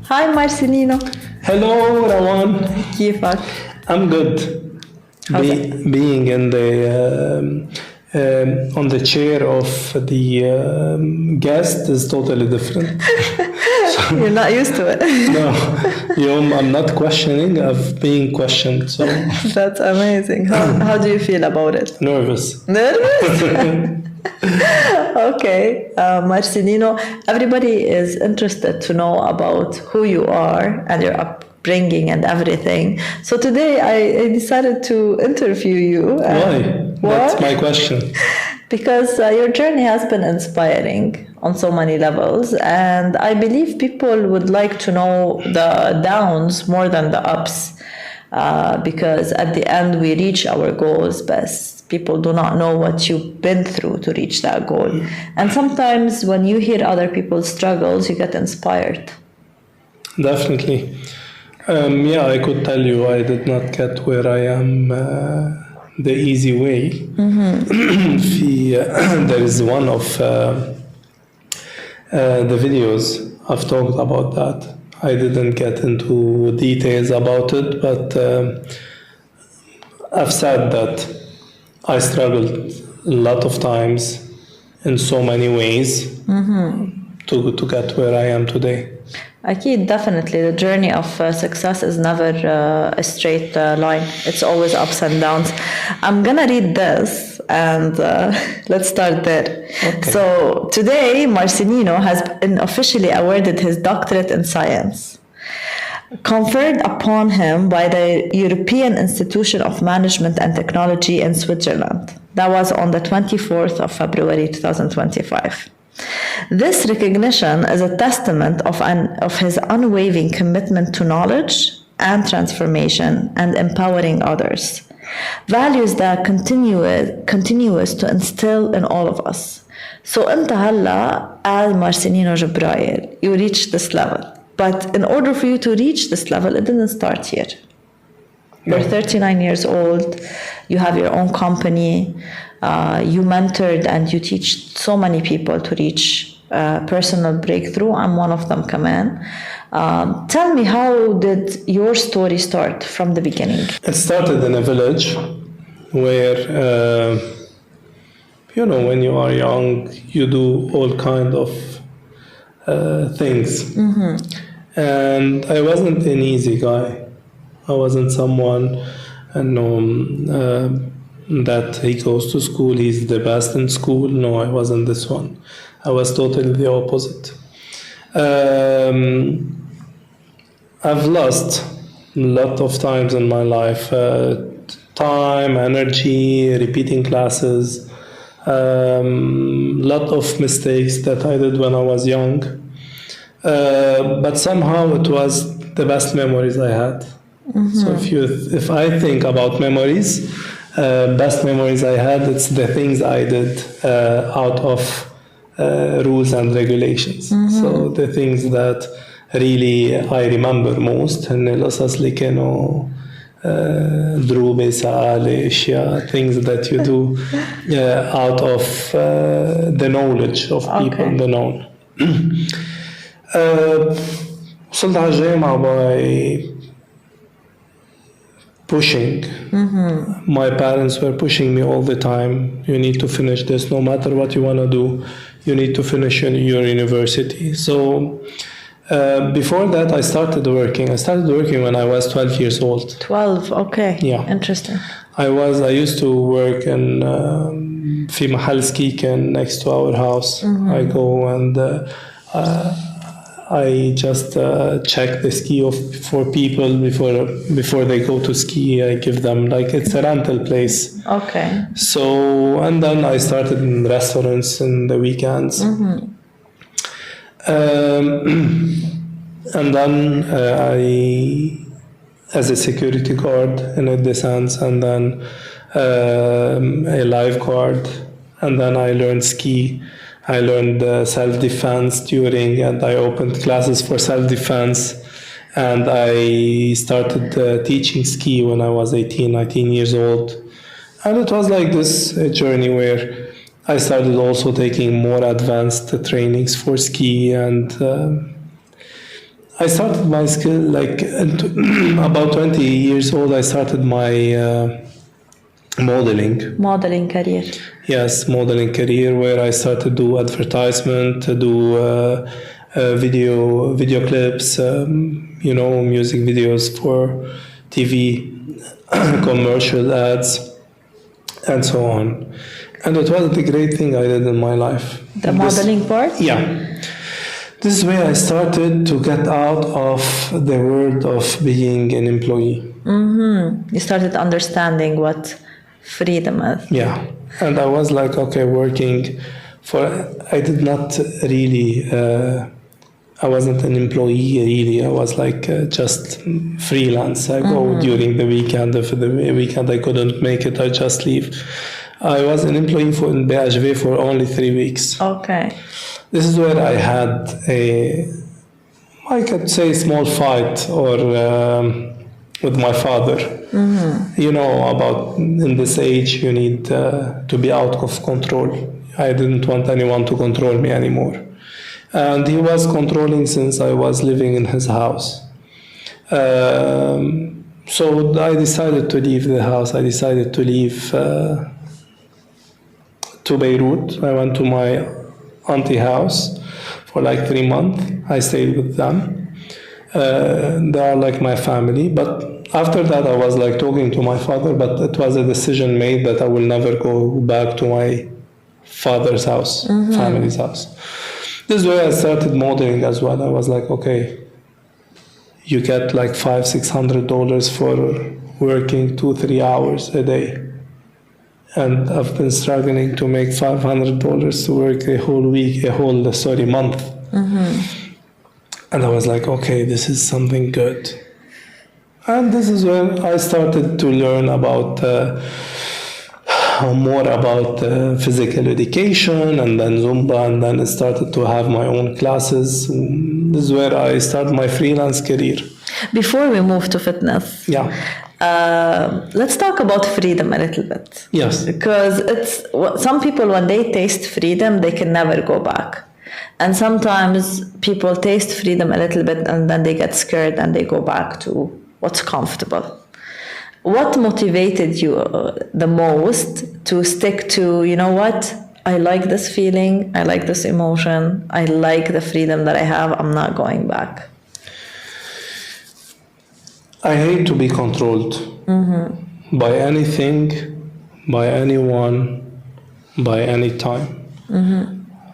Hi Marcelino. Hello, Rawan. كيفك؟ I'm good. How's it? Being in the on the chair of the guest is totally different. You're not used to it. No, I'm not questioning. I've been questioned, so That's amazing. How do you feel about it? nervous. Nervous? Okay. Marcelino, everybody is interested to know about who you are and your upbringing and everything. So today I decided to interview you. Why? That's What? my question. Because your journey has been inspiring on so many levels, and I believe people would like to know the downs more than the ups, because at the end we reach our goals best. People do not know what you've been through to reach that goal. And sometimes when you hear other people's struggles, you get inspired. Definitely. Yeah, I could tell you I did not get where I am the easy way. There is one of the videos I've talked about that. I didn't get into details about it, but I've said that I struggled a lot of times in so many ways to get where I am today. Akid, definitely. The journey of success is never a straight line. It's always ups and downs. I'm going to read this and let's start there. Okay. So today, Marcelino has been officially awarded his doctorate in science, conferred upon him by the European Institution of Management and Technology in Switzerland. That was on the 24th of February 2025. This recognition is a testament of his unwavering commitment to knowledge and transformation and empowering others. Values that continuous to instill in all of us. So أنت هلا as Marcelino Gebrayel, you reached this level. But in order for you to reach this level, it didn't start here. You're 39 years old, you have your own company, you mentored and you teach so many people to reach personal breakthrough. I'm one of them, Kaman. Tell me, how did your story start from the beginning? It started in a village where, when you are young, you do all kind of things. And I wasn't an easy guy. I wasn't someone that he goes to school, he's the best in school. No, I wasn't this one. I was totally the opposite. I've lost a lot of times in my life, time, energy, repeating classes, lot of mistakes that I did when I was young. But somehow it was the best memories I had. So if I think about memories, best memories I had, it's the things I did out of rules and regulations. So the things that really I remember most, and القصص اللي كانوا دروبة سعالة أشياء, things that you do out of the knowledge of people, the known. وصلت على الجامعة by pushing. My parents were pushing me all the time. You need to finish this, no matter what you want to do. You need to finish your university. So before that, I started working. I started working when I was 12 years old. 12, okay. Yeah. Interesting. I used to work in في محل ski can next to our house. I go and I just check the ski for people before they go to ski. I give them, like, it's a rental place. Okay. So, and then I started in restaurants in the weekends. And then I, as a security guard in a descent, and then a lifeguard, and then I learned ski. I learned self-defense during, and I opened classes for self-defense. And I started teaching ski when I was 18, 19 years old. And it was like this journey where I started also taking more advanced trainings for ski, and I started my skill like about 20 years old. I started my modeling. Modeling career. Yes, modeling career, where I started to do advertisement, to do video clips, music videos for TV, commercial ads, and so on. And it was the great thing I did in my life. The modeling part? Yeah. This is where I started to get out of the world of being an employee. Mm-hmm. You started understanding what freedom is. Yeah. And I was like, okay, working for, I did not really, I wasn't an employee really. I was like just freelance. I go during the weekend. If the weekend I couldn't make it, I just leave. I was an employee in BHV for only 3 weeks. Okay. This is where I had I could say, small fight or with my father. Mm-hmm. You know, about in this age, you need to be out of control. I didn't want anyone to control me anymore. And he was controlling since I was living in his house. So I decided to leave the house. I decided to leave to Beirut. I went to my auntie house for like 3 months. I stayed with them. They are like my family. But after that, I was like talking to my father, but it was a decision made that I will never go back to my father's house, family's house. This is where I started modeling as well. I was like, okay, you get like $500-$600 for working 2-3 hours a day. And I've been struggling to make $500 to work a whole month. Mm-hmm. And I was like, okay, this is something good. And this is when I started to learn about more about physical education, and then Zumba, and then I started to have my own classes. This is where I started my freelance career. Before we move to fitness, let's talk about freedom a little bit. Yes. Because some people, when they taste freedom, they can never go back. And sometimes people taste freedom a little bit and then they get scared and they go back to what's comfortable. What motivated you the most to stick to, you know what, I like this feeling, I like this emotion, I like the freedom that I have, I'm not going back? I hate to be controlled by anything, by anyone, by any time.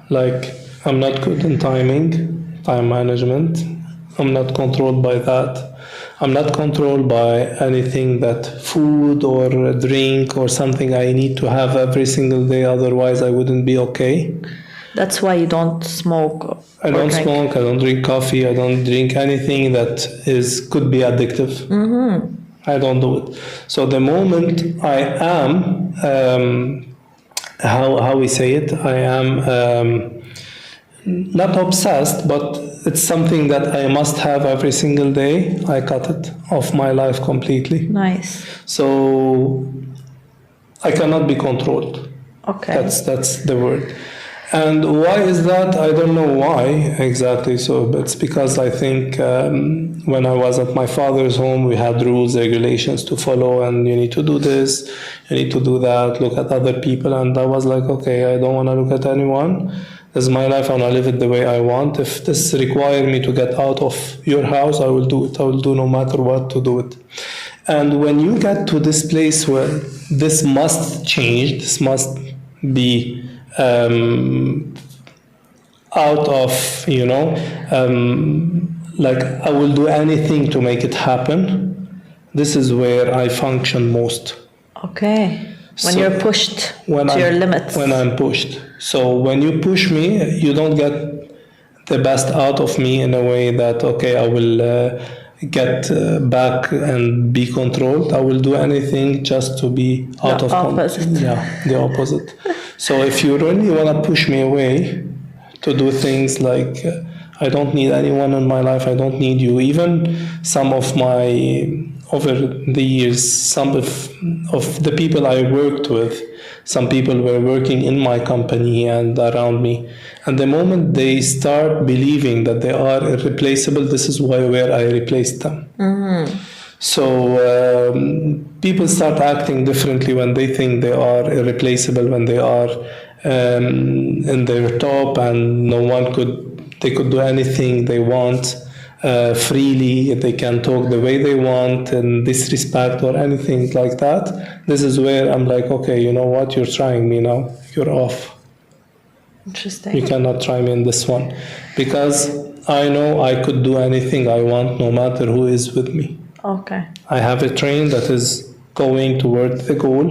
Like, I'm not good in time management. I'm not controlled by that. I'm not controlled by anything that food or a drink or something I need to have every single day, otherwise I wouldn't be okay. That's why you don't smoke. I don't smoke, I don't drink coffee, I don't drink anything that could be addictive. I don't do it. So the moment I am, how we say it, I am not obsessed, but it's something that I must have every single day, I cut it off my life completely. Nice. So I cannot be controlled. Okay. That's the word. And why is that? I don't know why exactly. So it's because I think when I was at my father's home, we had rules, regulations to follow, and you need to do this, you need to do that, look at other people. And I was like, okay, I don't want to look at anyone. This is my life, I want to live it the way I want. If this requires me to get out of your house, I will do it. I will do no matter what to do it. And when you get to this place where this must change, this must be out of, like I will do anything to make it happen. This is where I function most. Okay. When you're pushed to your limits. When I'm pushed. So when you push me, you don't get the best out of me in a way that, okay, I will get back and be controlled. I will do anything just to be out of control. Yeah, the opposite. So if you really want to push me away to do things like, I don't need anyone in my life, I don't need you. Even some of my over the years, some of the people I worked with, some people were working in my company and around me. And the moment they start believing that they are irreplaceable, this is where I replaced them. So people start acting differently when they think they are irreplaceable, when they are in their top and they could do anything they want freely, they can talk the way they want and disrespect or anything like that. This is where I'm like, okay, you know what, you're trying me now, you're off. Interesting. You cannot try me in this one, because I know I could do anything I want no matter who is with me. Okay. I have a train that is going toward the goal.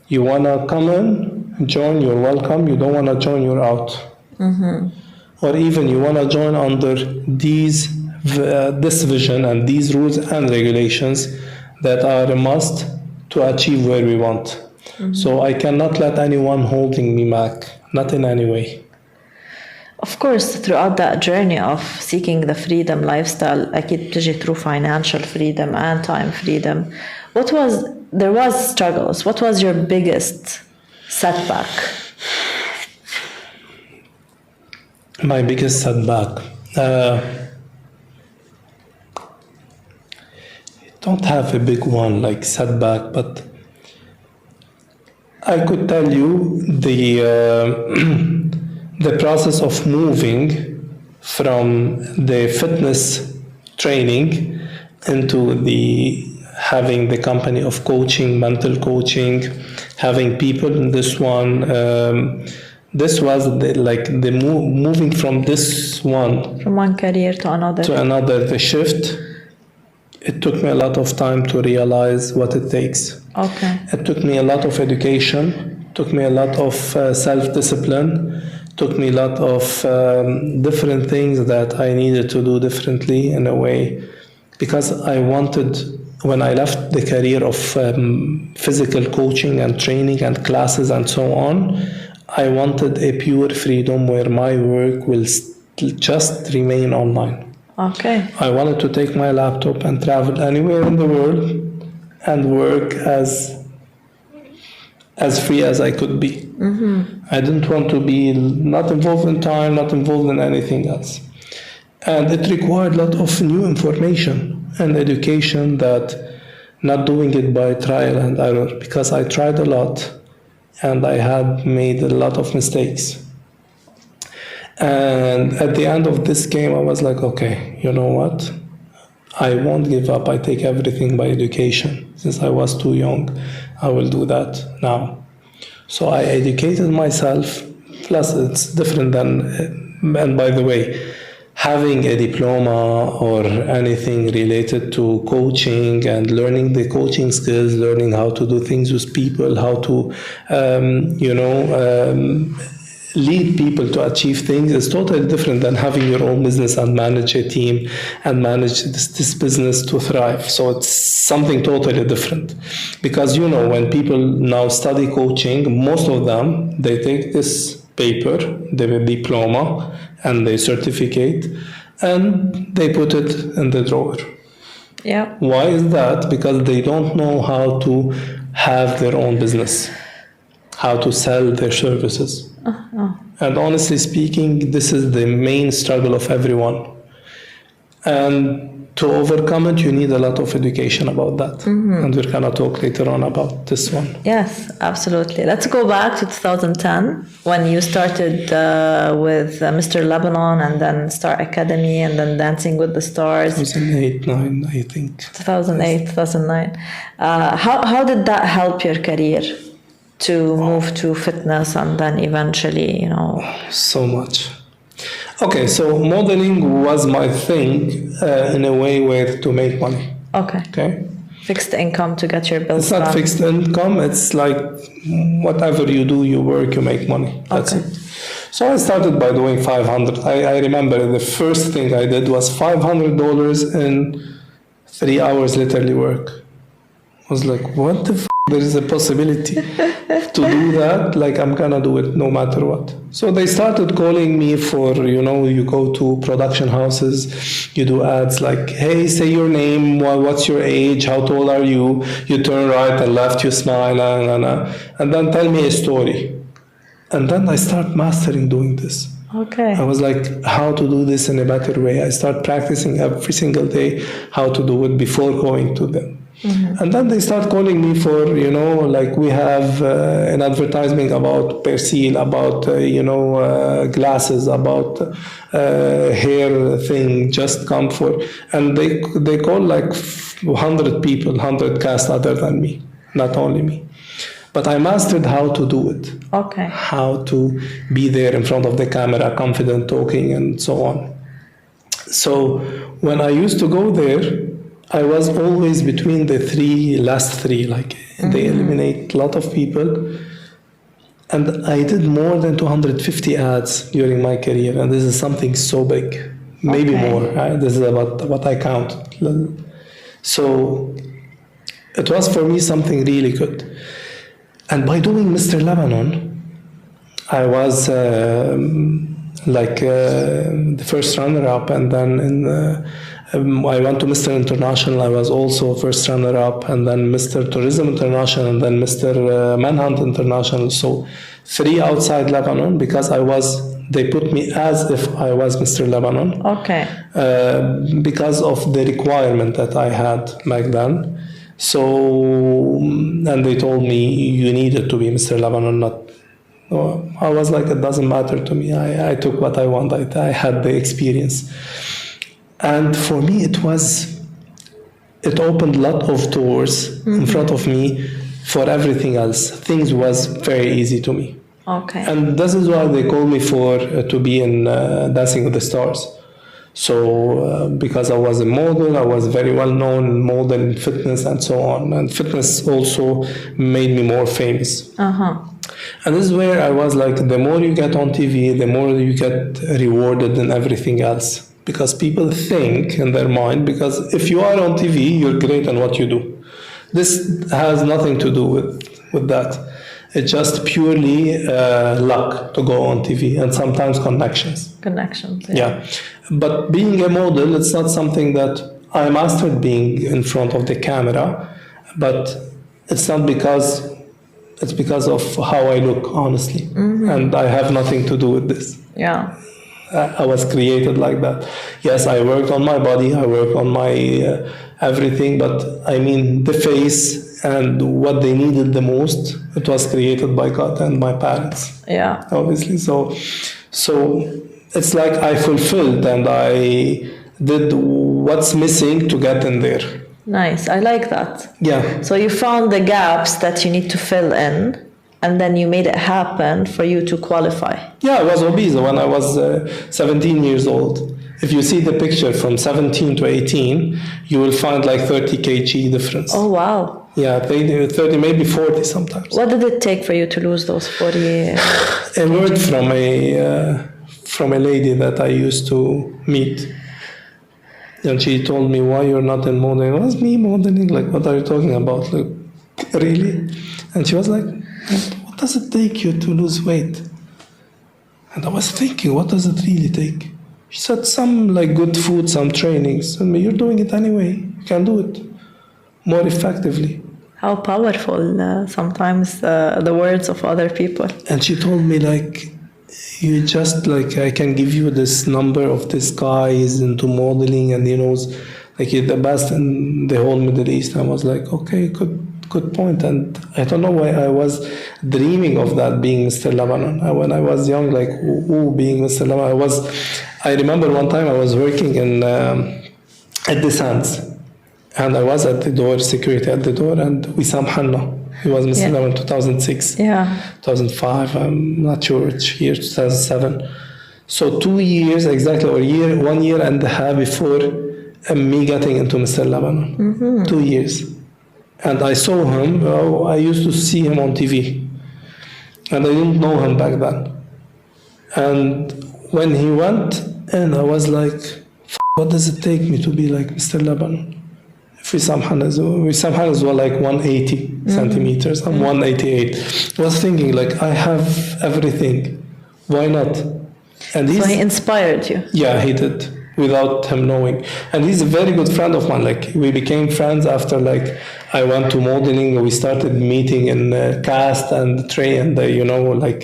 You want to come in, join, you're welcome. You don't want to join, you're out. Or even you want to join under this vision and these rules and regulations that are a must to achieve where we want. So I cannot let anyone holding me back, not in any way. Of course, throughout that journey of seeking the freedom lifestyle, أكيد بتجي through financial freedom and time freedom. There was struggles. What was your biggest setback? My biggest setback. I don't have a big one like setback, but I could tell you the process of moving from the fitness training into having the company of coaching, mental coaching, having people in this one. This was moving from this one. From one career to another. The shift. It took me a lot of time to realize what it takes. Okay. It took me a lot of education, took me a lot of self-discipline, took me a lot of different things that I needed to do differently in a way, because I wanted, when I left the career of physical coaching and training and classes and so on, I wanted a pure freedom where my work will just remain online. Okay. I wanted to take my laptop and travel anywhere in the world and work as free as I could be. I didn't want to be not involved in time, not involved in anything else. And it required a lot of new information and education, that not doing it by trial and error, because I tried a lot and I had made a lot of mistakes. And at the end of this game, I was like, okay, you know what? I won't give up. I take everything by education. Since I was too young, I will do that now. So I educated myself. Plus, it's different than, and by the way, having a diploma or anything related to coaching and learning the coaching skills, learning how to do things with people, how to, lead people to achieve things is totally different than having your own business and manage a team and manage this business to thrive. So it's something totally different. Because, when people now study coaching, most of them, they take this paper, the diploma, and the certificate, and they put it in the drawer. Yeah. Why is that? Because they don't know how to have their own business, how to sell their services. And honestly speaking, this is the main struggle of everyone. And to overcome it, you need a lot of education about that. And we're going to talk later on about this one. Yes, absolutely. Let's go back to 2010 when you started with Mr. Lebanon and then Star Academy and then Dancing with the Stars. 2008, 2009, I think. 2008, 2009. How did that help your career to move to fitness and then eventually, So much. Okay, so modeling was my thing in a way where to make money. Okay. Fixed income to get your bills It's not done. fixed income. It's like whatever you do, you work, you make money. That's it. So I started by doing 500. I remember the first thing I did was $500 in 3 hours literally work. I was like, what the there is a possibility to do that, like I'm gonna do it no matter what. So they started calling me for, you go to production houses, you do ads like, hey, say your name, what's your age, how tall are you, you turn right and left, you smile, and then tell me a story. And then I start mastering doing this. Okay. I was like, how to do this in a better way. I start practicing every single day how to do it before going to them. Mm-hmm. And then they start calling me for, like we have an advertisement about Persil, about, glasses, about hair thing, just come for. And they call like 100 people, 100 cast other than me, not only me. But I mastered how to do it. Okay. How to be there in front of the camera, confident talking, and so on. So when I used to go there, I was always between the last three. Like they eliminate a lot of people. And I did more than 250 ads during my career. And this is something so big, maybe more. Right? This is about what I count. So it was for me something really good. And by doing Mr. Lebanon, I was the first runner-up, and then I went to Mr. International. I was also first runner-up, and then Mr. Tourism International, and then Mr. Manhunt International. So 3 outside Lebanon, because they put me as if I was Mr. Lebanon. Okay. Because of the requirement that I had back then. So, and they told me you needed to be Mr. Lebanon, not. I was like, it doesn't matter to me. I took what I want. I had the experience. And for me, it opened a lot of doors in front of me for everything else. Things was very easy to me. Okay. And this is why they called me to be in Dancing with the Stars. So because I was a model, I was very well known in model and fitness and so on. And fitness also made me more famous. Uh-huh. And this is where I was like, the more you get on TV, the more you get rewarded than everything else. Because people think in their mind, because if you are on TV, you're great at what you do. This has nothing to do with that. It's just purely luck to go on TV and sometimes connections. Connections, yeah. But being a model, it's not something that I mastered being in front of the camera, but it's not because of how I look, honestly. Mm-hmm. And I have nothing to do with this. Yeah. I was created like that. Yes, I worked on my body, I worked on my everything, but I mean the face and what they needed the most, it was created by God and my parents. Yeah. Obviously. So it's like I fulfilled and I did what's missing to get in there. Nice. I like that. Yeah. So you found the gaps that you need to fill in, and then you made it happen for you to qualify. Yeah, I was obese when I was 17 years old. If you see the picture from 17 to 18, you will find like 30 kg difference. Oh, wow. Yeah, 30, maybe 40 sometimes. What did it take for you to lose those 40? A word from a lady that I used to meet. And she told me, why you're not in modeling? It was me modeling, like, what are you talking about? Like, really? And she was like, what does it take you to lose weight? And I was thinking, what does it really take? She said, some like good food, some trainings. And you're doing it anyway. You can do it more effectively. How powerful sometimes the words of other people. And she told me, like, you just, like, I can give you this number of this guy is into modeling and he knows, like, he's the best in the whole Middle East. I was like, okay, good point. And I don't know why I was dreaming of that, being Mr. Lebanon. When I was young, like, being Mr. Lebanon, I remember one time I was working at the Sands, and I was at the door, security at the door, and Wissam Hanna, he was Mr. Lebanon 2006, 2005, I'm not sure which year, 2007. So 2 years exactly, or 1 year and a half before me getting into Mr. Lebanon. Mm-hmm. 2 years. And I saw him, I used to see him on TV. And I didn't know him back then. And when he went in, I was like, what does it take me to be like Mr. Lebanon? في سامحة as well, like 180 centimeters. I'm 188. I was thinking, like, I have everything. Why not? And So he inspired you. Yeah, he did, without him knowing. And he's a very good friend of mine. Like, we became friends after, like, I went to modeling. We started meeting in cast and train, like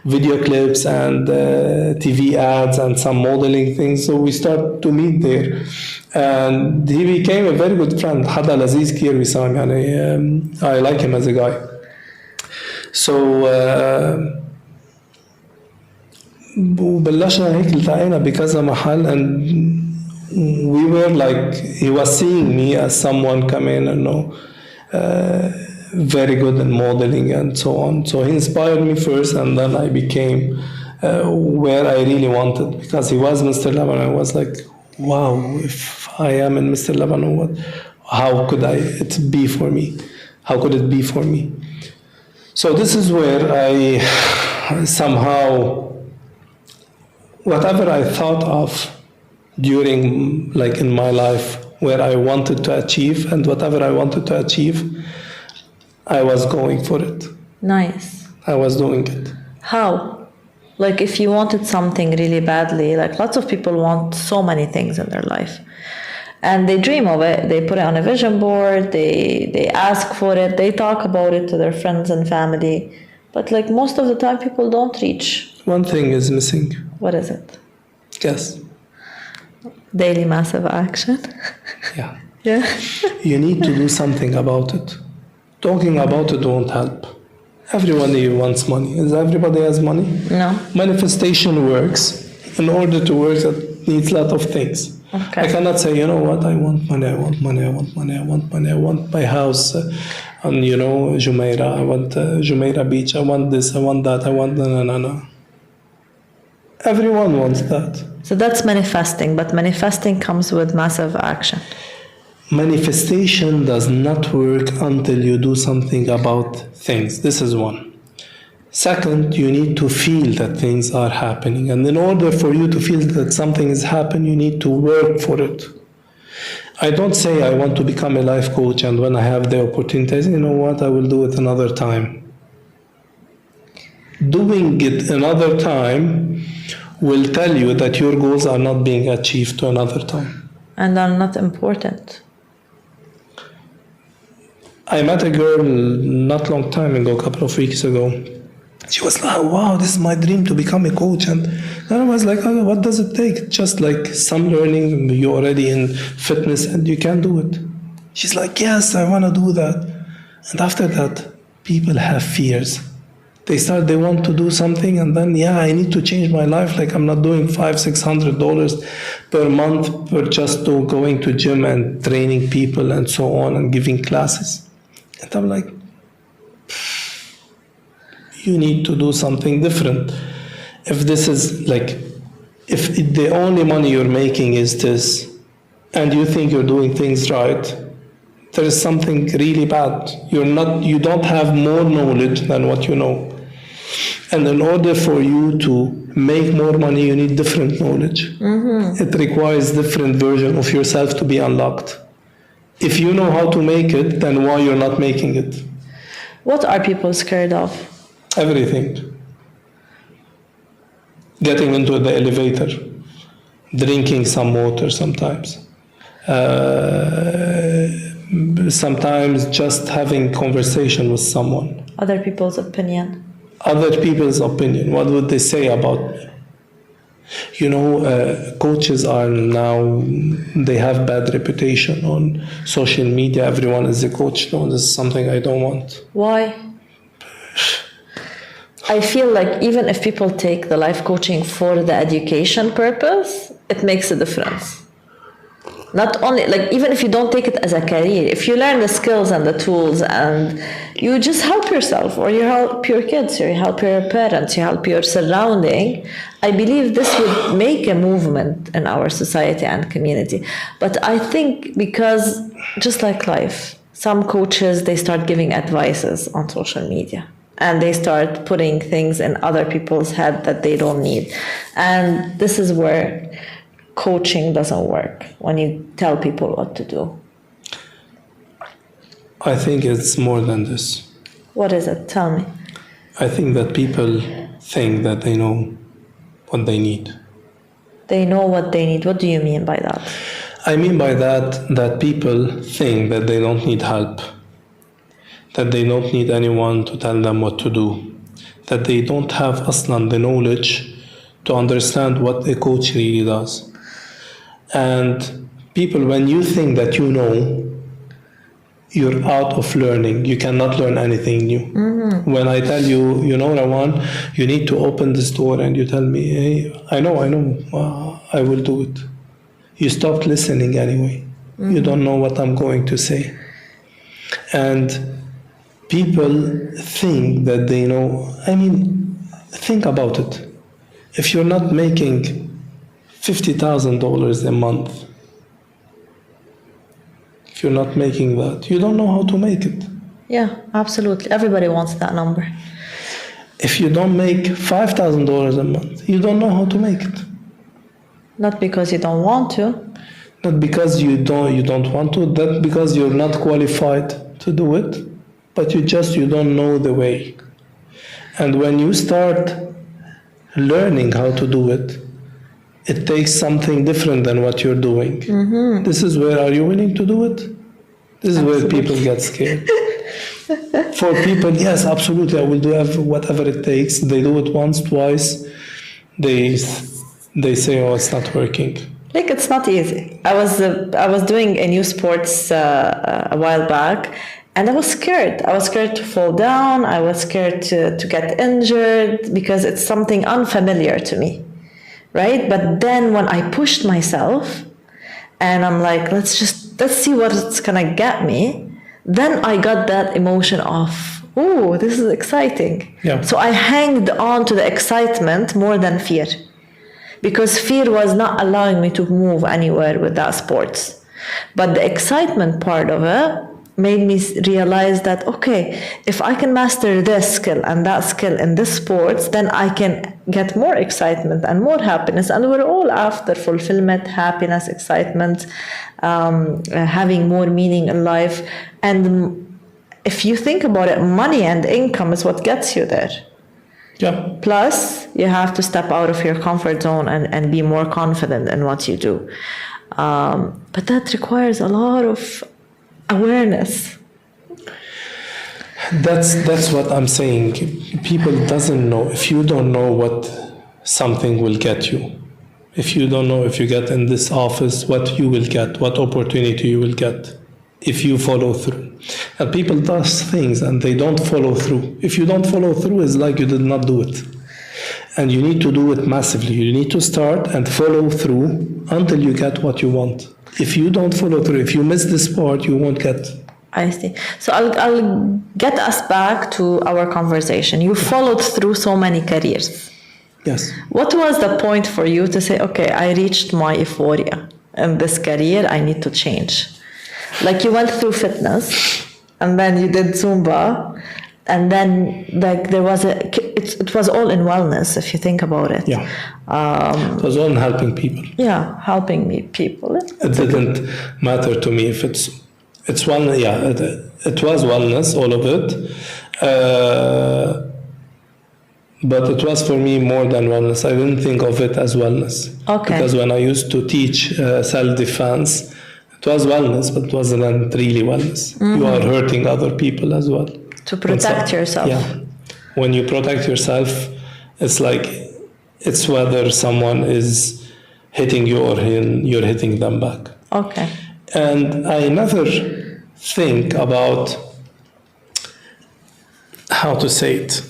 video clips and TV ads and some modeling things. So we started to meet there. And he became a very good friend. حدا لذيذ كتير وسام يعني. I like him as a guy. So وبلشنا هيك التقينا بكذا محل, and we were like, he was seeing me as someone coming and very good in modeling and so on. So he inspired me first, and then I became where I really wanted, because he was Mr. Lebanon. I was like, wow, if I am in Mr. Lebanon, how could it be for me? How could it be for me? So this is where I somehow, whatever I thought of during, like, in my life, where I wanted to achieve, and whatever I wanted to achieve, I was going for it. Nice. I was doing it. How? Like, if you wanted something really badly, like lots of people want so many things in their life, and they dream of it, they put it on a vision board, they ask for it, they talk about it to their friends and family, but like most of the time people don't reach. One thing is missing. What is it? Guess. Daily massive action. Yeah. Yeah. You need to do something about it. Talking about it won't help. Everyone wants money. Is everybody has money? No. Manifestation works. In order to work, it needs a lot of things. Okay. I cannot say, you know what, I want money, I want money, I want money, I want money, I want my house on, Jumeirah, I want Jumeirah Beach, I want this, I want that, I want no. Everyone wants that. So that's manifesting, but manifesting comes with massive action. Manifestation does not work until you do something about things. This is one. Second, you need to feel that things are happening. And in order for you to feel that something is happening, you need to work for it. I don't say I want to become a life coach, and when I have the opportunity, I say, you know what, I will do it another time. Doing it another time will tell you that your goals are not being achieved to another time. And are not important. I met a girl not long time ago, a couple of weeks ago. She was like, wow, this is my dream to become a coach. And then I was like, oh, what does it take? Just like some learning, you're already in fitness and you can do it. She's like, yes, I want to do that. And after that, people have fears. They want to do something, and then, I need to change my life. Like, I'm not doing $500-600 per month for just going to gym and training people and so on and giving classes. And I'm like, you need to do something different. If this is like, if the only money you're making is this, and you think you're doing things right, there is something really bad. You don't have more knowledge than what you know. And in order for you to make more money, you need different knowledge. Mm-hmm. It requires different version of yourself to be unlocked. If you know how to make it, then why you're not making it? What are people scared of? Everything. Getting into the elevator, drinking some water sometimes. Sometimes just having conversation with someone. Other people's opinion. Other people's opinion. What would they say about me? Coaches are now, they have bad reputation on social media. Everyone is a coach. No, this is something I don't want. Why? I feel like even if people take the life coaching for the education purpose, it makes a difference. Not only, like, even if you don't take it as a career, if you learn the skills and the tools and you just help yourself, or you help your kids, or you help your parents, you help your surrounding, I believe this would make a movement in our society and community. But I think because, just like life, some coaches, they start giving advices on social media. And they start putting things in other people's head that they don't need. And this is where coaching doesn't work, when you tell people what to do. I think it's more than this. What is it? Tell me. I think that people think that they know what they need. They know what they need. What do you mean by that? I mean by that people think that they don't need help, that they don't need anyone to tell them what to do, that they don't have aslan the knowledge to understand what a coach really does. And people, when you think that you know, you're out of learning. You cannot learn anything new. Mm-hmm. When I tell you, you know, Rawan, you need to open this door, and you tell me, hey, I know, I will do it. You stopped listening anyway. Mm-hmm. You don't know what I'm going to say. And people think that they know. I mean, think about it. If you're not making $50,000 a month, if you're not making that, you don't know how to make it. Yeah, absolutely. Everybody wants that number. If you don't make $5,000 a month, you don't know how to make it. Not because you don't want to. Not because you don't want to. Not because you're not qualified to do it. But you don't know the way. And when you start learning how to do it, it takes something different than what you're doing. Mm-hmm. This is where, are you willing to do it? This is absolutely. Where people get scared. For people, yes, absolutely, I will do whatever it takes. They do it once, twice. They say, oh, it's not working. Like, it's not easy. I was doing a new sports a while back, and I was scared. I was scared to fall down. I was scared to get injured because it's something unfamiliar to me. Right? But then when I pushed myself and I'm like, let's see what it's gonna get me, then I got that emotion of, ooh, this is exciting. Yeah. So I hanged on to the excitement more than fear, because fear was not allowing me to move anywhere with that sports. But the excitement part of it made me realize that, okay, if I can master this skill and that skill in this sports, then I can get more excitement and more happiness. And we're all after fulfillment, happiness, excitement, having more meaning in life. And if you think about it, money and income is what gets you there. Yeah. Plus, you have to step out of your comfort zone and be more confident in what you do. But that requires a lot of awareness. That's what I'm saying. People doesn't know. If you don't know what something will get you, if you don't know if you get in this office what you will get, what opportunity you will get, if you follow through. And people does things and they don't follow through. If you don't follow through, it's like you did not do it. And you need to do it massively. You need to start and follow through until you get what you want. If you don't follow through, if you miss this part, you won't get. I see. So I'll get us back to our conversation. You followed through so many careers. Yes. What was the point for you to say, okay, I reached my euphoria in this career, I need to change? Like, you went through fitness, and then you did Zumba, and then like there was it was all in wellness, if you think about it. Yeah. It was all in helping people. Yeah, helping people. It didn't matter to me if it's wellness. Yeah, it was wellness, all of it. But it was for me more than wellness. I didn't think of it as wellness. Okay. Because when I used to teach self-defense, it was wellness, but it wasn't really wellness. Mm-hmm. You are hurting other people as well. To protect yourself. Yeah. When you protect yourself, it's like, it's whether someone is hitting you or you're hitting them back. Okay. And I never think about how to say it.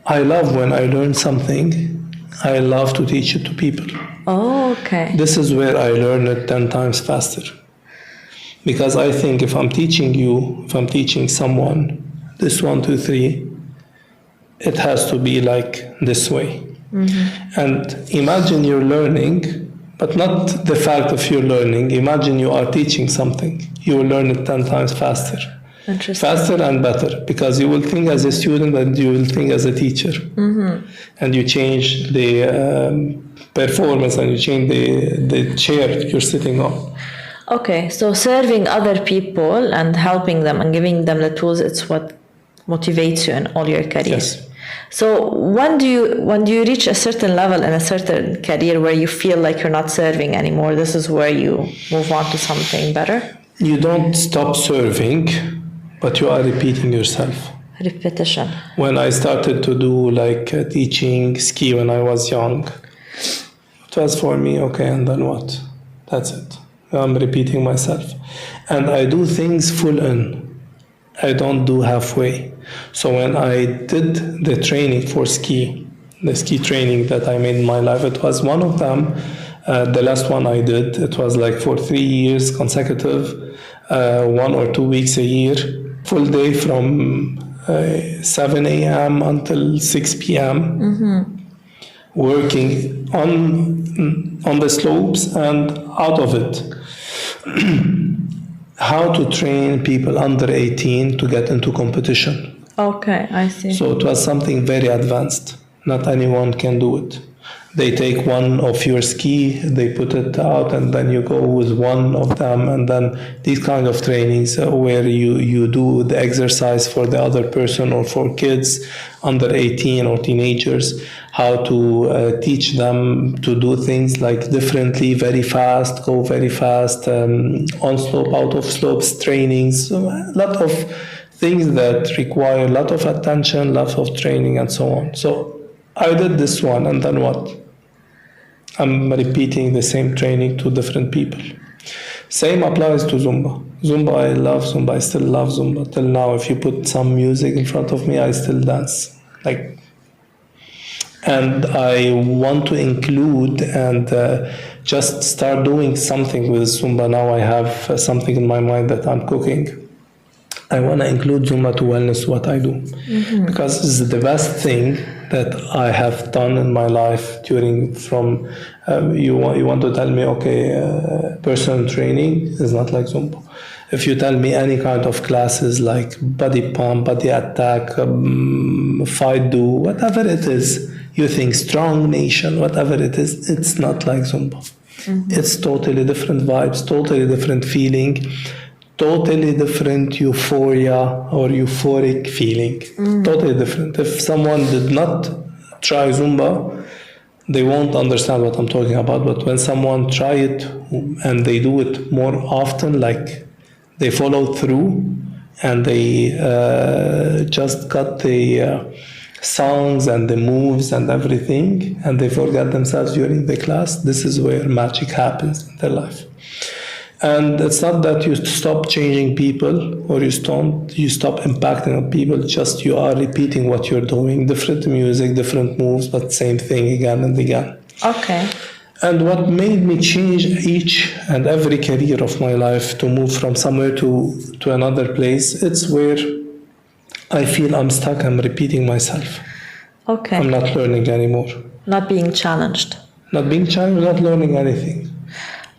I love when I learn something, I love to teach it to people. Oh, okay. This is where I learn it 10 times faster. Because I think if I'm teaching you, if I'm teaching someone, this 1, 2, 3, it has to be like this way. Mm-hmm. And imagine you're learning, but not the fact of you're learning. Imagine you are teaching something. You will learn it 10 times faster. Interesting. Faster and better, because you will think as a student and you will think as a teacher. And you change the performance and you change the chair you're sitting on. Okay, so serving other people and helping them and giving them the tools, it's what motivates you in all your career. Yes. So when do you reach a certain level in a certain career where you feel like you're not serving anymore? This is where you move on to something better? You don't stop serving, but you are repeating yourself. Repetition. When I started to do teaching ski when I was young, it was for me, okay, and then what? That's it. I'm repeating myself. And I do things full in. I don't do halfway. So when I did the training for ski, the ski training that I made in my life, it was one of them. The last one I did, it was for 3 years consecutive, 1 or 2 weeks a year, full day from 7 a.m. until 6 p.m. Working on the slopes and out of it. How to train people under 18 to get into competition. Okay, I see. So it was something very advanced. Not anyone can do it. They take one of your ski, they put it out, and then you go with one of them, and then these kind of trainings where you do the exercise for the other person or for kids under 18 or teenagers, how to teach them to do things differently, very fast, go very fast, on slope, out of slopes trainings, so a lot of things that require a lot of attention, lot of training, and so on. So I did this one, and then what? I'm repeating the same training to different people. Same applies to Zumba. Zumba, I love Zumba. I still love Zumba. Till now, if you put some music in front of me, I still dance. And I want to include and just start doing something with Zumba. Now I have something in my mind that I'm cooking. I want to include Zumba to wellness, what I do. Because it's the best thing that I have done in my life from you want to tell me, okay, personal training is not like Zumba. If you tell me any kind of classes like body pump, body attack, fight do, whatever it is, you think strong nation, whatever it is, it's not like Zumba. It's totally different vibes, totally different feeling, totally different euphoria or euphoric feeling. Totally different. If someone did not try Zumba, they won't understand what I'm talking about. But when someone try it and they do it more often, they follow through and they just got the songs and the moves and everything, and they forget themselves during the class, this is where magic happens in their life. And it's not that you stop changing people or you stop impacting on people, just you are repeating what you're doing, different music, different moves, but same thing again and again. Okay. And what made me change each and every career of my life to move from somewhere to another place, it's where I feel I'm stuck, I'm repeating myself. Okay. I'm not learning anymore. Not being challenged. Not being challenged, not learning anything.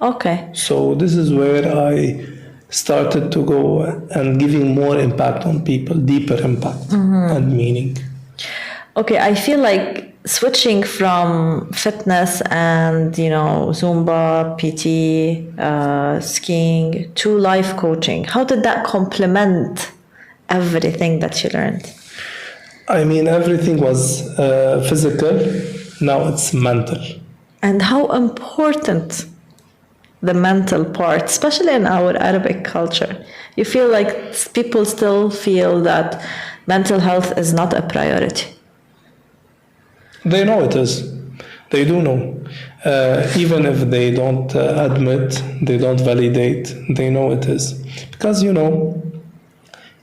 Okay. So this is where I started to go and giving more impact on people, deeper impact and meaning. Okay, I feel like switching from fitness and, Zumba, PT, skiing to life coaching, how did that complement everything that you learned? I mean, everything was physical, now it's mental. And how important the mental part, especially in our Arabic culture. You feel like people still feel that mental health is not a priority. They know it is. They do know. Even if they don't admit, they don't validate, they know it is. Because,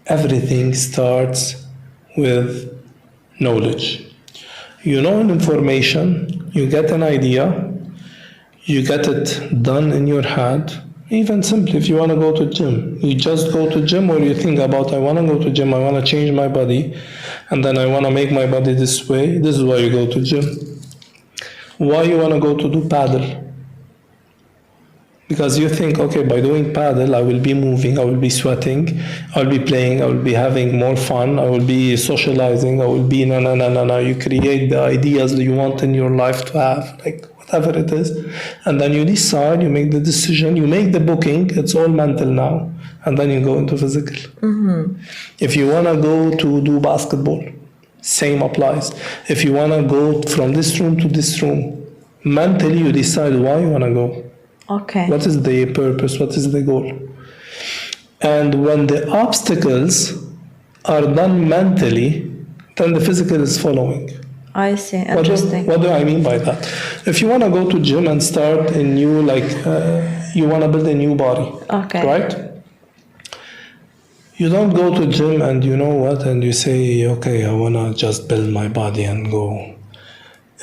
everything starts with knowledge. You know information, you get an idea, you get it done in your head. Even simply, if you want to go to gym, you just go to gym, or you think about, I want to go to gym, I want to change my body, and then I want to make my body this way. This is why you go to gym. Why you want to go to do paddle? Because you think, okay, by doing paddle, I will be moving, I will be sweating, I will be playing, I will be having more fun, I will be socializing, I will be no. You create the ideas that you want in your life to have, like whatever it is. And then you decide, you make the decision, you make the booking, it's all mental now. And then you go into physical. If you want to go to do basketball, same applies. If you want to go from this room to this room, mentally you decide why you want to go. Okay. What is the purpose? What is the goal? And when the obstacles are done mentally, then the physical is following. I see. Interesting. What do I mean by that? If you want to go to gym and start a new, you want to build a new body, okay, right? You don't go to gym and you know what, and you say, okay, I want to just build my body and go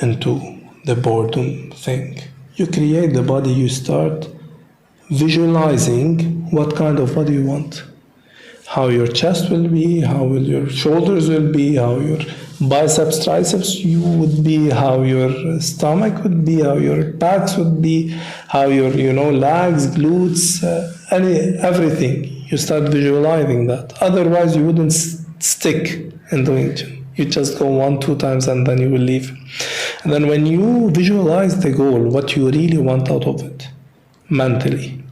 into the boredom thing. You create the body, you start visualizing what kind of body you want. How your chest will be, how will your shoulders will be, how your biceps, triceps you would be, how your stomach would be, how your backs would be, how your legs, glutes, everything. You start visualizing that. Otherwise, you wouldn't stick in doing gym. You just go 1-2 times and then you will leave. And then when you visualize the goal, what you really want out of it, mentally,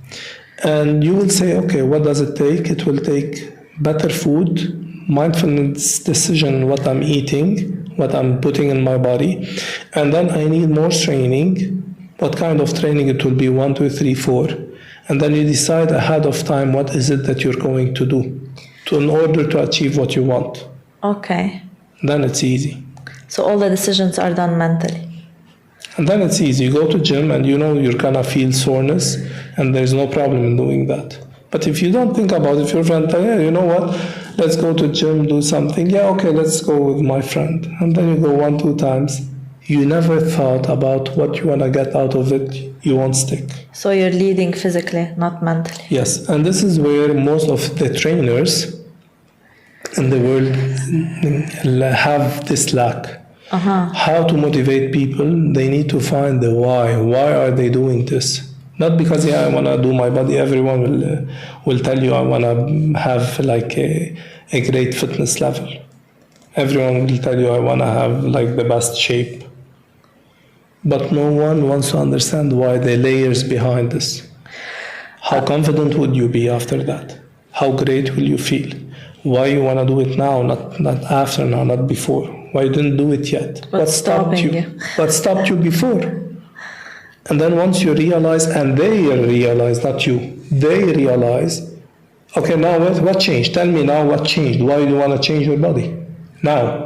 and you will say, okay, what does it take? It will take better food, mindfulness decision, what I'm eating, what I'm putting in my body, and then I need more training. What kind of training it will be? 1, 2, 3, 4. And then you decide ahead of time what is it that you're going to do in order to achieve what you want. Okay. Then it's easy. So all the decisions are done mentally. And then it's easy. You go to gym and you're gonna feel soreness, and there's no problem in doing that. But if you don't think about it, if your friend tells you, you know what, let's go to gym, do something. Yeah, okay, let's go with my friend. And then you go 1-2 times. You never thought about what you want to get out of it. You won't stick. So you're leading physically, not mentally. Yes, and this is where most of the trainers in the world have this lack. How to motivate people? They need to find the why. Why are they doing this? Not because I want to do my body. Everyone will tell you I want to have like a great fitness level. Everyone will tell you I want to have like the best shape. But no one wants to understand why the layers behind this. How confident would you be after that? How great will you feel? Why you want to do it now, not after now, not before? Why you didn't do it yet? What stopped you? What stopped you before? And then once you realize, and they realize, not you, they realize, okay, now what changed? Tell me now what changed. Why do you want to change your body now?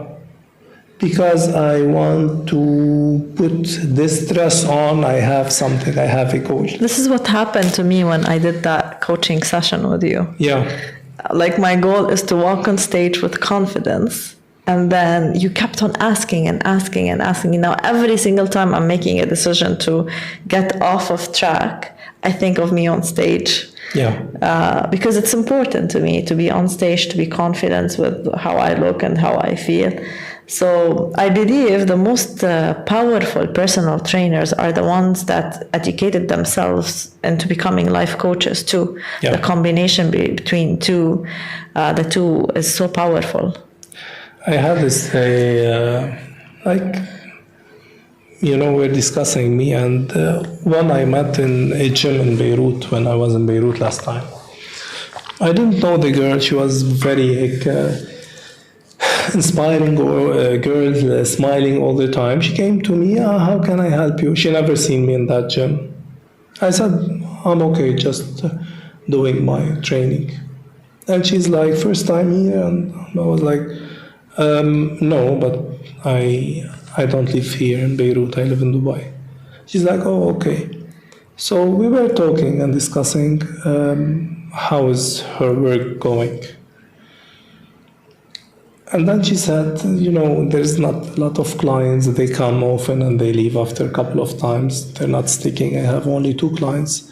Because I want to put this dress on, I have something, I have a goal. This is what happened to me when I did that coaching session with you. Yeah. Like my goal is to walk on stage with confidence. And then you kept on asking and asking and asking. Now, every single time I'm making a decision to get off of track, I think of me on stage. Yeah. Because it's important to me to be on stage, to be confident with how I look and how I feel. So I believe the most powerful personal trainers are the ones that educated themselves into becoming life coaches too. Yeah. The combination between the two is so powerful. I had this, we're discussing me and one I met in a gym in Beirut when I was in Beirut last time. I didn't know the girl. She was very inspiring girl, smiling all the time. She came to me, how can I help you? She never seen me in that gym. I said, I'm okay, just doing my training. And she's like, first time here? And I was like, no, but I don't live here in Beirut, I live in Dubai. She's like, oh, okay. So we were talking and discussing how is her work going. And then she said, there's not a lot of clients. They come often and they leave after a couple of times. They're not sticking. I have only 2 clients.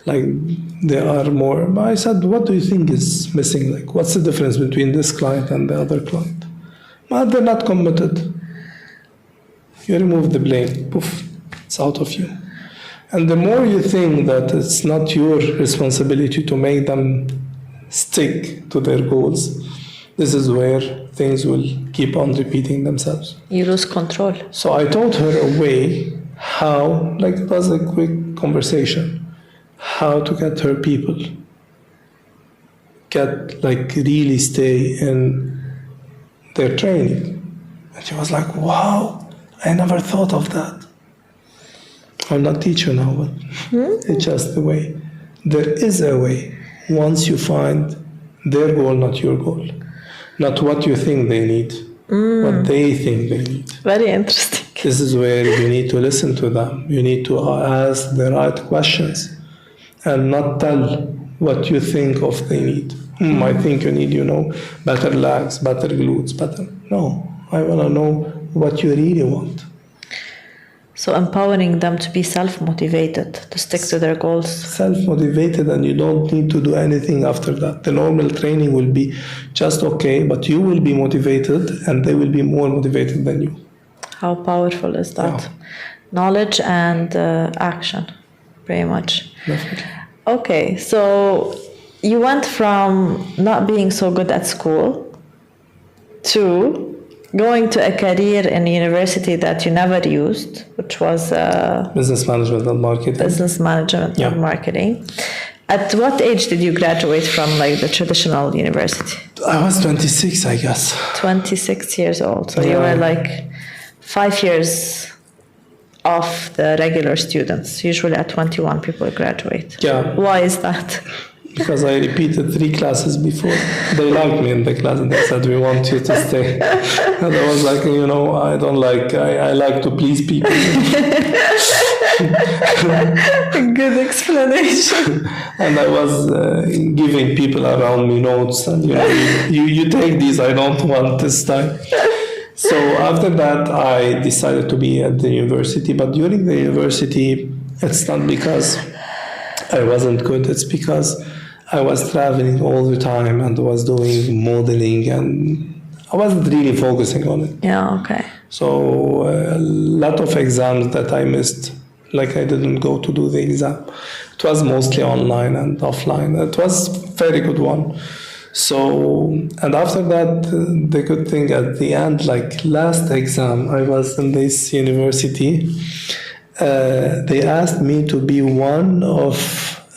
Like, there are more. But I said, what do you think is missing? Like, what's the difference between this client and the other client? Well, they're not committed. You remove the blame. Poof, it's out of you. And the more you think that it's not your responsibility to make them stick to their goals, this is where things will keep on repeating themselves. You lose control. So I taught her a way how, like it was a quick conversation, how to get her people, really stay in their training. And she was like, wow, I never thought of that. I'm not teacher now, but it's just the way. There is a way once you find their goal, not your goal. Not what you think they need, what they think they need. Very interesting. This is where you need to listen to them. You need to ask the right questions and not tell what you think of they need. I think you need, better legs, better glutes, better. No, I want to know what you really want. So empowering them to be self-motivated, to stick to their goals. Self-motivated, and you don't need to do anything after that. The normal training will be just okay, but you will be motivated and they will be more motivated than you. How powerful is that? Yeah. Knowledge and action, pretty much. Definitely. Okay, so you went from not being so good at school to going to a career in a university that you never used, which was business management and marketing. And marketing. At what age did you graduate from the traditional university? I was 26, I guess. 26 years old. So you were 5 years off the regular students. Usually at 21 people graduate. Yeah. Why is that? Because I repeated 3 classes before. They liked me in the class and they said, we want you to stay. And I was like, I don't like, I like to please people. Good explanation. And I was giving people around me notes and, you take these, I don't want this time. So after that, I decided to be at the university. But during the university, it's not because I wasn't good, it's because I was traveling all the time and was doing modeling and I wasn't really focusing on it. Yeah, okay. So a lot of exams that I missed, I didn't go to do the exam. It was mostly online and offline. It was a very good one. So, and after that, the good thing at the end, last exam, I was in this university. They asked me to be one of,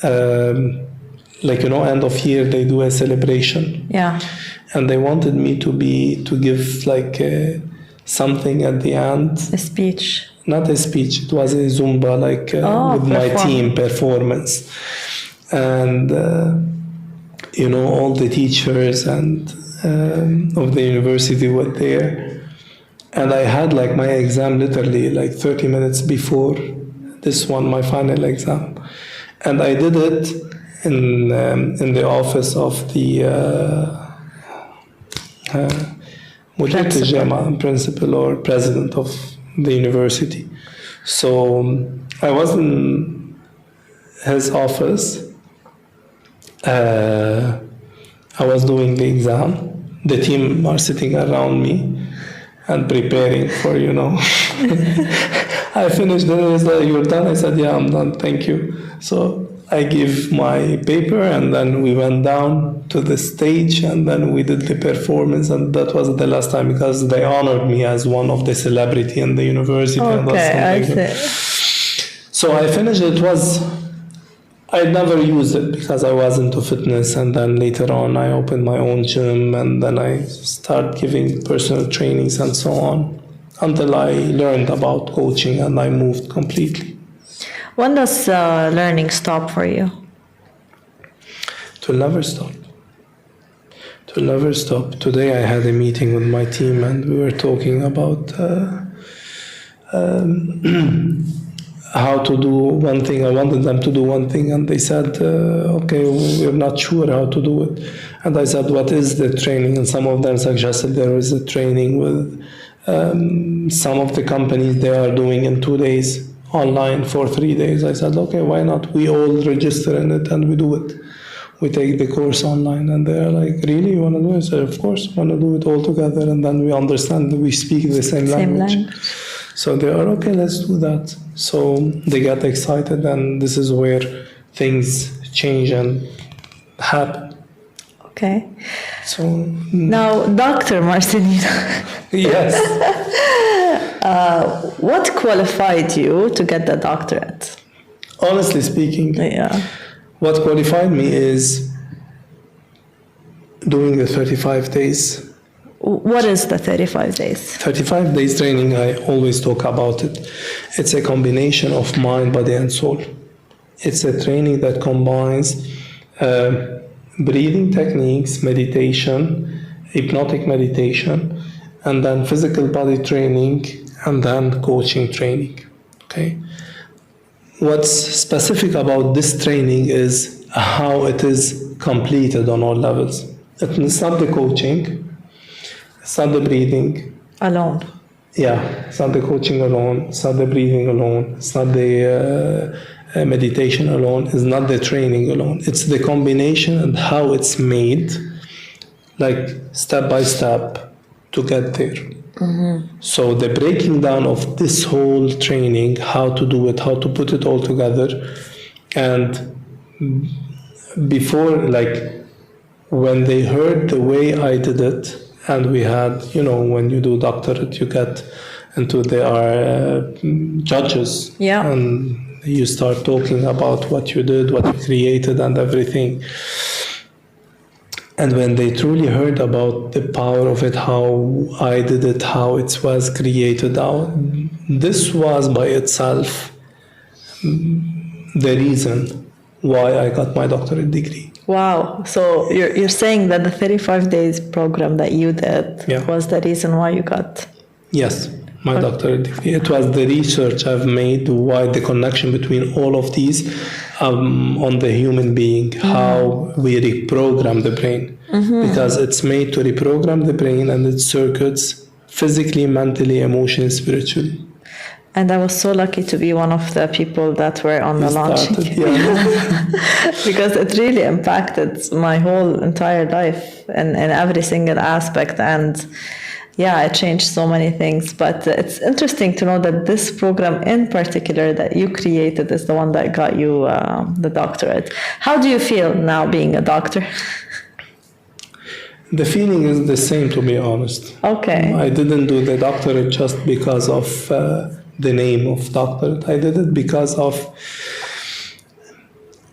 end of year, they do a celebration. Yeah. And they wanted me to give something at the end. A speech. Not a speech, it was a Zumba, with my team performance. And, all the teachers and of the university were there. And I had my exam literally 30 minutes before this one, my final exam. And I did it in the office of the principal or president of the university. So I was in his office. I was doing the exam. The team are sitting around me and preparing for, I finished it. He said, "You're done?" I said, "Yeah, I'm done. Thank you." So I gave my paper and then we went down to the stage and then we did the performance, and that was the last time because they honored me as one of the celebrity in the university. Okay, I see. So I finished it. I never used it because I was into fitness, and then later on I opened my own gym and then I started giving personal trainings and so on until I learned about coaching and I moved completely. When does learning stop for you? It will never stop. It will never stop. Today I had a meeting with my team and we were talking about how to do one thing. I wanted them to do one thing and they said, okay, we're not sure how to do it. And I said, what is the training? And some of them suggested there is a training with some of the companies they are doing in 2 days online for 3 days. I said, okay, why not? We all register in it and we do it. We take the course online. And they're like, really, you want to do it? I said, of course, I want to do it all together. And then we understand that we speak the same language. So they are, okay, let's do that. So they get excited, and this is where things change and happen. Okay. So Now, Dr. Marcelino, yes. what qualified you to get the doctorate? Honestly speaking, Yeah. what qualified me is doing the 35 days. What is the 35 days? 35 days training, I always talk about it. It's a combination of mind, body, and soul. It's a training that combines breathing techniques, meditation, hypnotic meditation, and then physical body training, and then coaching training. Okay. What's specific about this training is how it is completed on all levels. It's not the coaching, it's not the breathing. Alone. Yeah, it's not the coaching alone, it's not the breathing alone, it's not the meditation alone, it's not the training alone. It's the combination and how it's made, like step by step to get there. So the breaking down of this whole training, how to do it, how to put it all together, and before, like when they heard the way I did it, and we had, when you do doctorate, you get into there are judges, Yeah. and you start talking about what you did, what you created, and everything. And when they truly heard about the power of it, how I did it, how it was created out, this was by itself the reason why I got my doctorate degree. Wow. So you're saying that the 35 days program that you did Yeah. was the reason why you got... Yes, my doctorate degree. It was the research I've made, why the connection between all of these on the human being, how we reprogram the brain. Because it's made to reprogram the brain and its circuits physically, mentally, emotionally, spiritually. And I was so lucky to be one of the people that were on the launching. Because it really impacted my whole entire life in every single aspect. And yeah, it changed so many things. But it's interesting to know that this program in particular that you created is the one that got you the doctorate. How do you feel now being a doctor? The feeling is the same, to be honest. Okay. I didn't do the doctorate just because of the name of doctorate. I did it because of,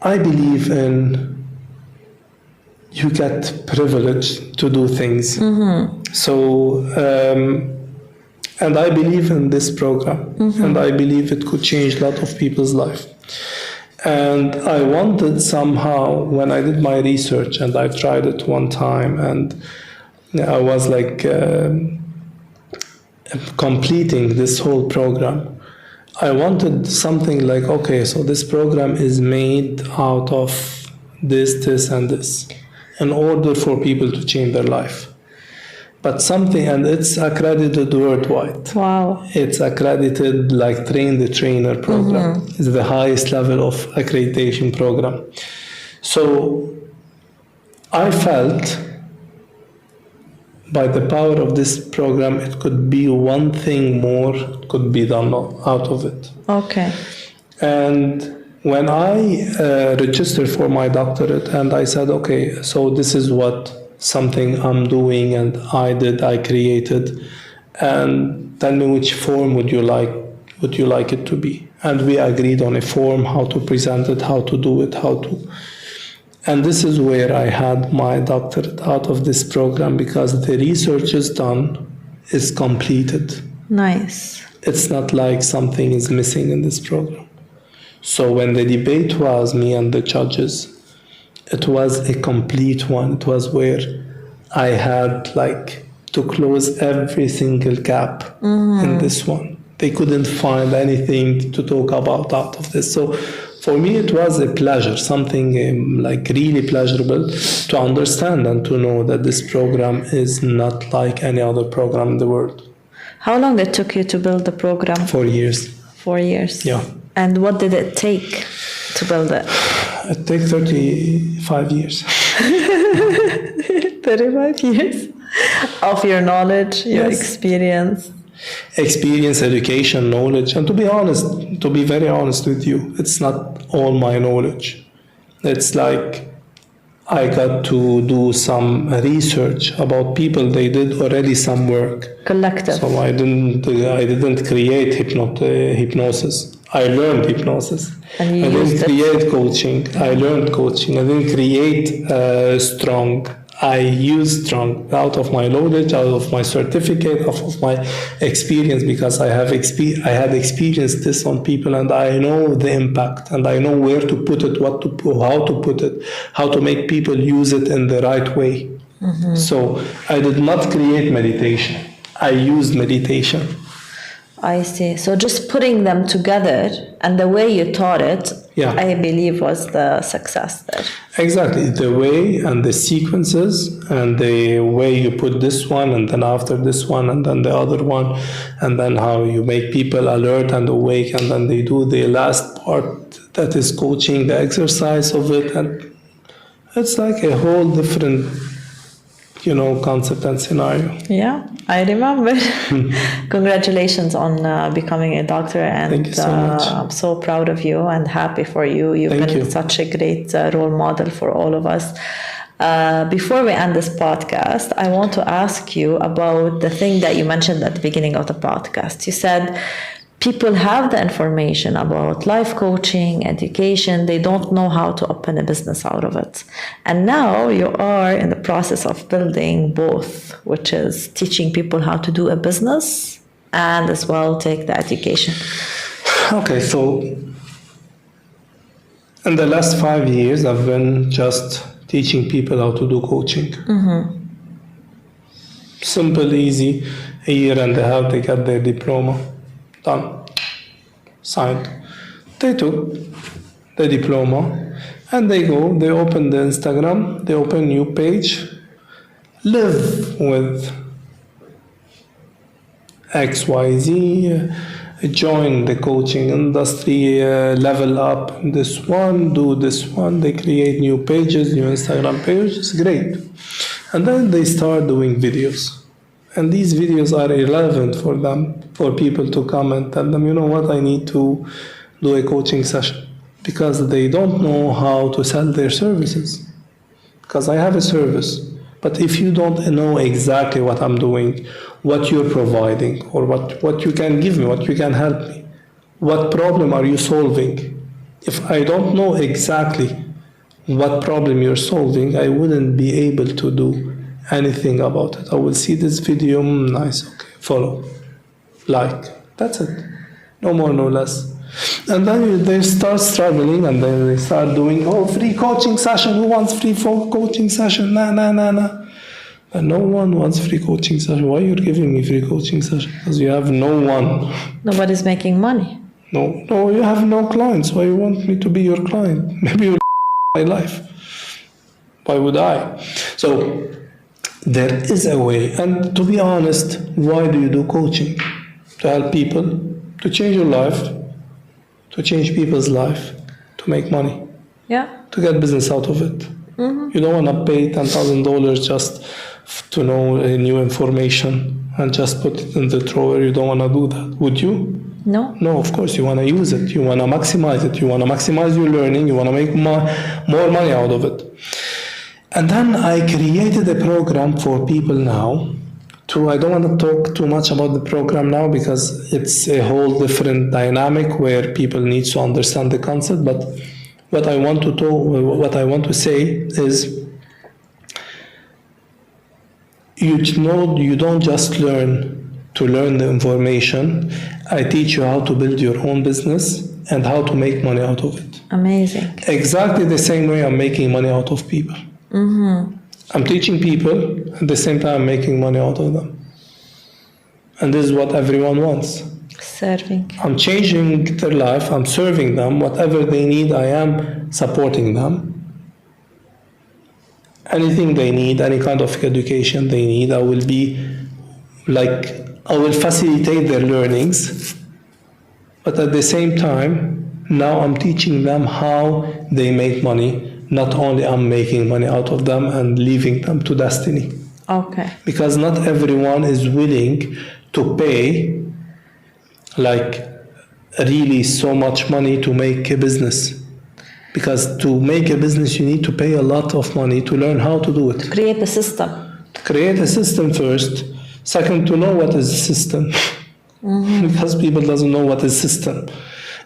I believe in, you get privilege to do things. So, and I believe in this program, and I believe it could change a lot of people's life. And I wanted somehow, when I did my research, and I tried it one time, and I was like completing this whole program, I wanted something like, okay, so this program is made out of this, and this, in order for people to change their life. But something, and it's accredited worldwide. Wow. It's accredited like Train the Trainer program. It's the highest level of accreditation program. So I felt by the power of this program, it could be one thing more could be done out of it. Okay. And when I registered for my doctorate, and I said, okay, so this is what something I'm doing, and I created, and tell me which form would you like it to be. And we agreed on a form, how to present it, how to do it, and this is where I had my doctorate out of this program, because the research is done, is completed. Nice. It's not like something is missing in this program. So when the debate was me and the judges, it was a complete one. It was where I had like to close every single gap in this one. They couldn't find anything to talk about out of this. So for me, it was a pleasure, something like really pleasurable to understand and to know that this program is not like any other program in the world. How long it took you to build the program? 4 years. 4 years. Yeah. And what did it take to build it? It took 35 years. 35 years of your knowledge, your Yes. experience. experience, education, knowledge. And to be very honest with you, it's not all my knowledge. It's like I got to do some research about people. They did already some work. Collective. So I didn't create hypnosis. I learned hypnosis. And you I didn't used create coaching. I learned coaching. I didn't create strong. I used strong out of my knowledge, out of my certificate, out of my experience, because I had experienced this on people, and I know the impact, and I know where to put it, how to put it, how to make people use it in the right way. So I did not create meditation. I used meditation. I see. So just putting them together and the way you taught it, I believe was the success there. Exactly. The way and the sequences and the way you put this one and then after this one and then the other one, and then how you make people alert and awake, and then they do the last part that is coaching, the exercise of it. And it's like a whole different, concept and scenario. Yeah, I remember. Congratulations on becoming a doctor, and thank you so much. I'm so proud of you and happy for you. You've been such a great role model for all of us. Before we end this podcast, I want to ask you about the thing that you mentioned at the beginning of the podcast. You said people have the information about life coaching, education. They don't know how to open a business out of it. And now you are in the process of building both, which is teaching people how to do a business and as well take the education. Okay, so in the last 5 years, I've been just teaching people how to do coaching. Simple, easy. A year and a half, they got their diploma. Done. Signed. They took the diploma and they go, they open the Instagram, they open a new page, live with XYZ, join the coaching industry, level up this one, do this one, they create new pages, new Instagram pages, great. And then they start doing videos. And these videos are irrelevant for them, for people to come and tell them, you know what, I need to do a coaching session, because they don't know how to sell their services. Because I have a service, but if you don't know exactly what I'm doing, what you're providing, or what you can give me, what you can help me, what problem are you solving? If I don't know exactly what problem you're solving, I wouldn't be able to do anything about it. I will see this video, nice, okay, follow, like, that's it. No more, no less. And then they start struggling, and then they start doing, free coaching session. Who wants free coaching session? Nah. And no one wants free coaching session. Why are you giving me free coaching session? Because you have no one. Nobody's making money. No, you have no clients. Why you want me to be your client? Maybe you'll my life. Why would I? So there is a way. And to be honest, why do you do coaching? To help people, to change your life, to change people's life, to make money. Yeah. To get business out of it. You don't want to pay $10,000 just to know new information and just put it in the drawer. You don't want to do that. Would you? No. No, of course, you want to use it. You want to maximize it. You want to maximize your learning. You want to make more money out of it. And then I created a program for people now. I don't want to talk too much about the program now because it's a whole different dynamic where people need to understand the concept. But what I want to say is, you don't just learn to learn the information. I teach you how to build your own business and how to make money out of it. Amazing. Exactly the same way I'm making money out of people. I'm teaching people, at the same time I'm making money out of them. And this is what everyone wants. Serving. I'm changing their life, I'm serving them. Whatever they need, I am supporting them. Anything they need, any kind of education they need, I will facilitate their learnings. But at the same time, now I'm teaching them how they make money. Not only I'm making money out of them and leaving them to destiny. Okay. Because not everyone is willing to pay like really so much money to make a business. Because to make a business, you need to pay a lot of money to learn how to do it. Create a system. Create a system first. Second, to know what is a system. Because people doesn't know what is system.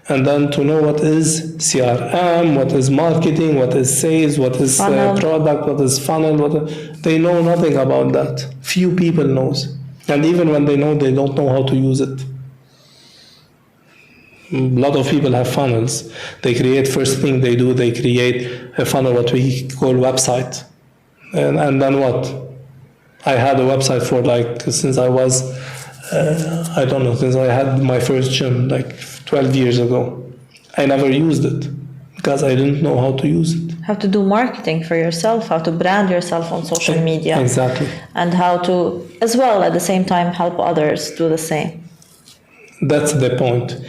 And then to know what is CRM, what is marketing, what is sales, what is product, what is funnel. They know nothing about that. Few people knows. And even when they know, they don't know how to use it. A lot of people have funnels. They create, first thing they do, they create a funnel, what we call website. And then what? I had a website for since I was, since I had my first gym 12 years ago. I never used it because I didn't know how to use it. How to do marketing for yourself, how to brand yourself on social media. Exactly. And how to, as well, at the same time, help others do the same. That's the point.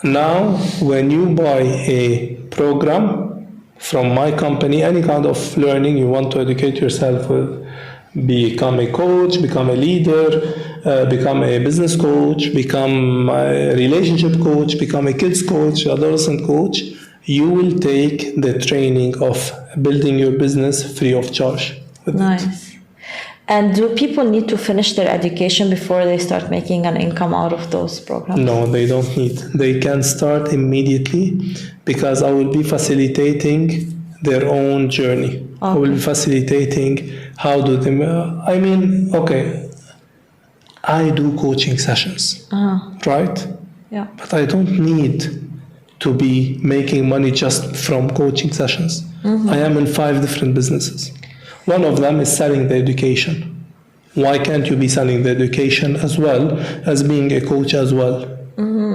Now, when you buy a program from my company, any kind of learning you want to educate yourself with, become a coach, become a leader, become a business coach, become a relationship coach, become a kids coach, adolescent coach, you will take the training of building your business free of charge. Nice. And do people need to finish their education before they start making an income out of those programs? No, they don't need. They can start immediately because I will be facilitating their own journey. Okay. I will be facilitating how do they... I do coaching sessions, right? Yeah. But I don't need to be making money just from coaching sessions. I am in 5 different businesses. One of them is selling the education. Why can't you be selling the education as well as being a coach as well?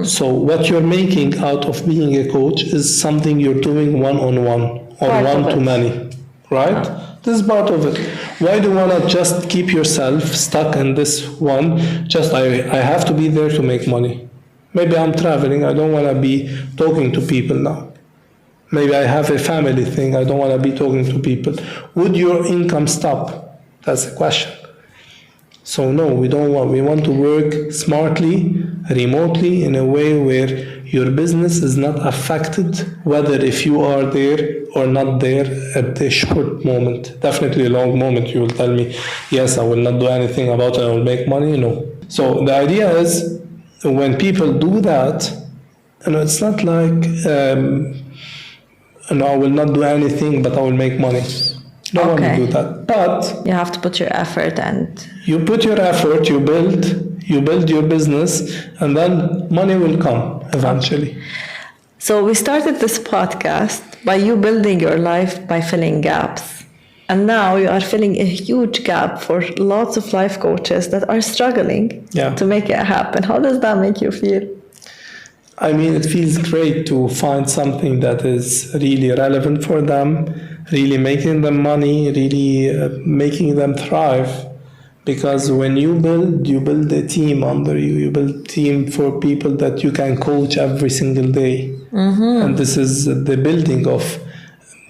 So what you're making out of being a coach is something you're doing one-on-one or one-to-many, right? This is part of it. Why do you want to just keep yourself stuck in this one? I have to be there to make money. Maybe I'm traveling. I don't want to be talking to people now. Maybe I have a family thing. I don't want to be talking to people. Would your income stop? That's the question. So no, we don't want. We want to work smartly, remotely, in a way where your business is not affected, whether if you are there or not there at a short moment. Definitely a long moment. You will tell me, yes, I will not do anything about it. I will make money. No. So the idea is when people do that, it's not like. I will not do anything, but I will make money. No one will do that. But you have to put your effort and you put your effort, you build your business, and then money will come eventually. So we started this podcast by you building your life by filling gaps. And now you are filling a huge gap for lots of life coaches that are struggling to make it happen. How does that make you feel? It feels great to find something that is really relevant for them, really making them money, really making them thrive. Because when you build a team under you. You build a team for people that you can coach every single day. And this is the building of,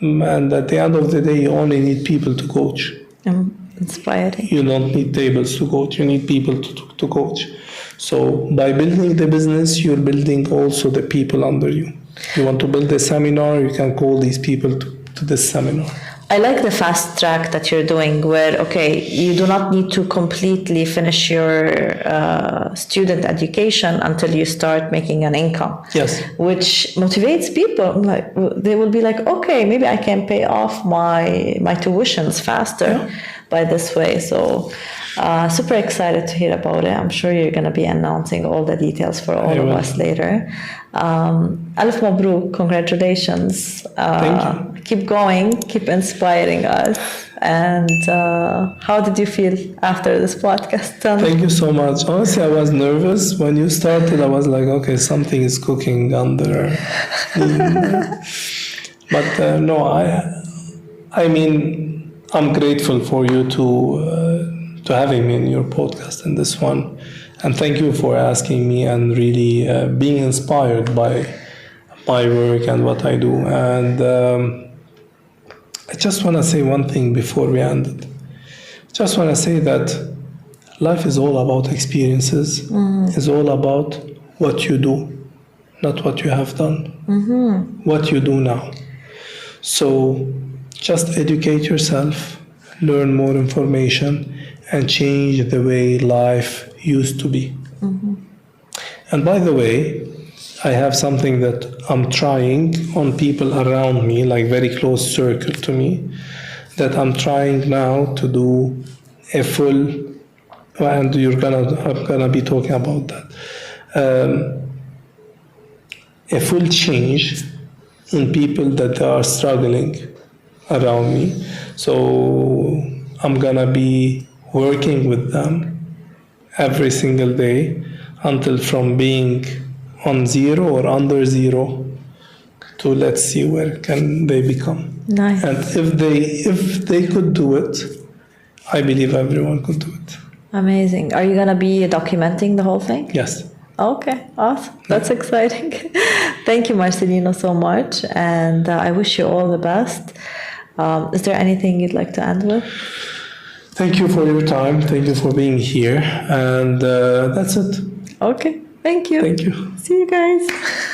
and at the end of the day, you only need people to coach. Inspiring. You don't need tables to coach, you need people to coach. So by building the business, you're building also the people under you. You want to build a seminar, you can call these people to this seminar. I like the fast track that you're doing where, you do not need to completely finish your student education until you start making an income. Yes. Which motivates people. They will be like, maybe I can pay off my tuitions faster by this way. So super excited to hear about it. I'm sure you're going to be announcing all the details for all of us later. Alif Mabruk, congratulations. Thank you. Keep going, keep inspiring us. And how did you feel after this podcast? Thank you so much. Honestly, I was nervous. When you started, I was like, something is cooking under. But no, I'm grateful for you to having me in your podcast in this one. And thank you for asking me and really being inspired by my work and what I do. And I just want to say one thing before we end it. Just want to say that life is all about experiences. It's all about what you do, not what you have done. What you do now. So just educate yourself, learn more information, and change the way life used to be. And by the way, I have something that I'm trying on people around me, like very close circle to me, that I'm trying now to do a full, and I'm gonna be talking about that, a full change in people that are struggling around me. So I'm gonna be working with them every single day until from being on zero or under zero to let's see where can they become. Nice. And if they could do it, I believe everyone could do it. Amazing. Are you gonna be documenting the whole thing? Yes. Okay, awesome. That's exciting. Thank you, Marcelino, so much, and I wish you all the best. Is there anything you'd like to end with? Thank you for your time. Thank you for being here, and that's it. Okay, thank you. Thank you. See you guys.